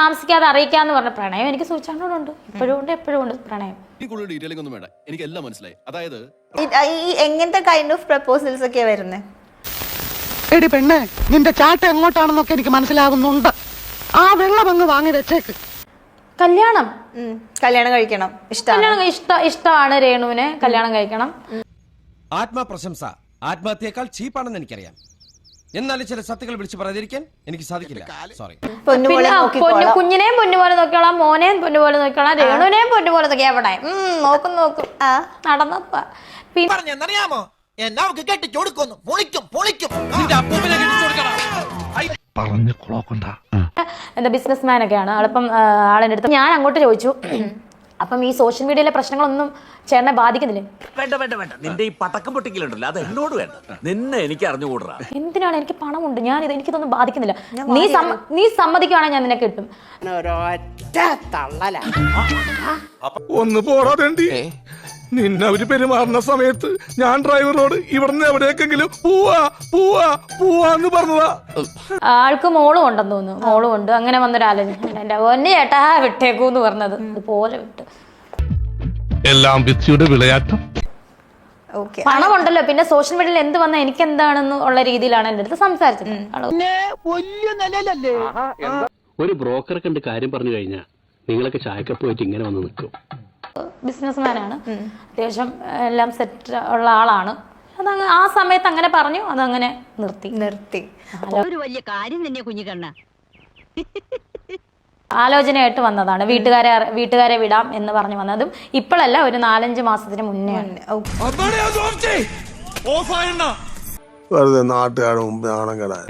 താമസിക്കാതെ അറിയിക്കാന്ന് പറഞ്ഞ പ്രണയം എനിക്ക് സൂചിച്ചാണ്ടോടുണ്ട്. ഇപ്പോഴും ഉണ്ട്, എപ്പോഴും ഉണ്ട് പ്രണയം. എനിക്ക് എല്ലാം മനസ്സിലായി. അതായത് ഈ എങ്ങനത്തെ കൈൻഡ് ഓഫ് പ്രപ്പോസൽസ് ഒക്കെയാ വരുന്നത്? എടി പെണ്ണെ, നിന്റെ ചാട്ട എങ്ങോട്ടാണെന്നൊക്കെ എനിക്ക് മനസ്സിലാകുന്നുണ്ട്. ആ വെള്ളം അങ്ങ് വാങ്ങി വെച്ചേക്ക്. കല്യാണം കഴിക്കണം, ഇഷ്ടമാണ് രേണുവിനെ. കല്യാണം കഴിക്കണം. ആത്മപ്രശംസ ആത്മഹത്യയേക്കാൾ ചീപ്പാണെന്ന് എനിക്കറിയാം. എന്നാലും ചില സത്യങ്ങൾ വിളിച്ചു പറയാതിരിക്കാൻ എനിക്ക് സാധിക്കില്ല. സോറി. കുഞ്ഞിനെയും പൊന്നുപോലെ നോക്കിയോളാം, മോനെയും പൊന്നുപോലെ നോക്കിയോളാം, രേണുവിനെയും പൊന്നുപോലെ നോക്കി. എവിടെ നോക്കും നടന്നപ്പോ പറഞ്ഞറിയാമോ എന്നവർക്ക് കെട്ടിച്ചു കൊടുക്കുന്നു. എന്താ ബിസിനസ് മാൻ ഒക്കെയാണ് ആളിപ്പം. ആളിൻ്റെ അടുത്ത് ഞാൻ അങ്ങോട്ട് ചോദിച്ചു, അപ്പം ഈ സോഷ്യൽ മീഡിയയിലെ പ്രശ്നങ്ങളൊന്നും ചേട്ടനെ ബാധിക്കുന്നില്ലേ? വേണ്ട നിന്റെ ഈ പടക്കം പൊട്ടിക്കലുണ്ടല്ലോ അത് എന്നോട് വേണ്ട, നിന്നെ എനിക്ക് അറിഞ്ഞുകൂടാ. എന്തിനാണ്? എനിക്ക് പണമുണ്ട്, എനിക്കിതൊന്നും ബാധിക്കുന്നില്ല. നീ സമ്മതിക്കുവാണെങ്കിൽ ഞാൻ നിന്നെ കിട്ടും. ഒന്ന് പോടാതേണ്ടി. നിന്നെ അവര് പെരുമാറുന്ന സമയത്ത് ഞാൻ ഡ്രൈവറോട് ഇവിടുന്ന് എവിടേക്കെങ്കിലും പോവാന്ന് പറഞ്ഞതാ. ആൾക്ക് മോളും ഉണ്ടെന്ന് തോന്നുന്നു. മോളും ഉണ്ട്. അങ്ങനെ വന്നൊരാലോചന എന്റെ പൊന്നു ചേട്ടാ വിട്ടേക്കൂന്ന് പറഞ്ഞത് ഇതുപോലെ വിട്ട്. എല്ലാം വിധിയുടെ വിളയാട്ടം. പണമുണ്ടല്ലോ, പിന്നെ സോഷ്യൽ മീഡിയയിൽ എന്ത് വന്നാൽ എനിക്ക് എന്താണെന്ന് ഉള്ള രീതിയിലാണ് എന്റെ അടുത്ത് സംസാരിച്ചത്. ഒരു ബ്രോക്കറെ കണ്ട് കാര്യം പറഞ്ഞു കഴിഞ്ഞാൽ നിങ്ങളൊക്കെ ചായക്കപ്പ് പോയിട്ട് ഇങ്ങനെ വന്ന് നിൽക്കും. ബിസിനസ്മാനാണ്, അത്യാവശ്യം എല്ലാം സെറ്റ് ഉള്ള ആളാണ്. അതങ്ങ് ആ സമയത്ത് അങ്ങനെ പറഞ്ഞു, അതങ്ങനെ നിർത്തി. ഒരു വലിയ കാര്യം തന്നെ കുഞ്ഞിക്കണ്ണ. ആലോചനയായിട്ട് വന്നതാണ്. വീട്ടുകാരെ വിടാം എന്ന് പറഞ്ഞു വന്നതും ഇപ്പോഴല്ല, ഒരു 4-5 മാസത്തിന് മുന്നെയാണ്. വെറുതെ നാട്ടുകാരുടെ മുമ്പ് നാണം കേടാൻ.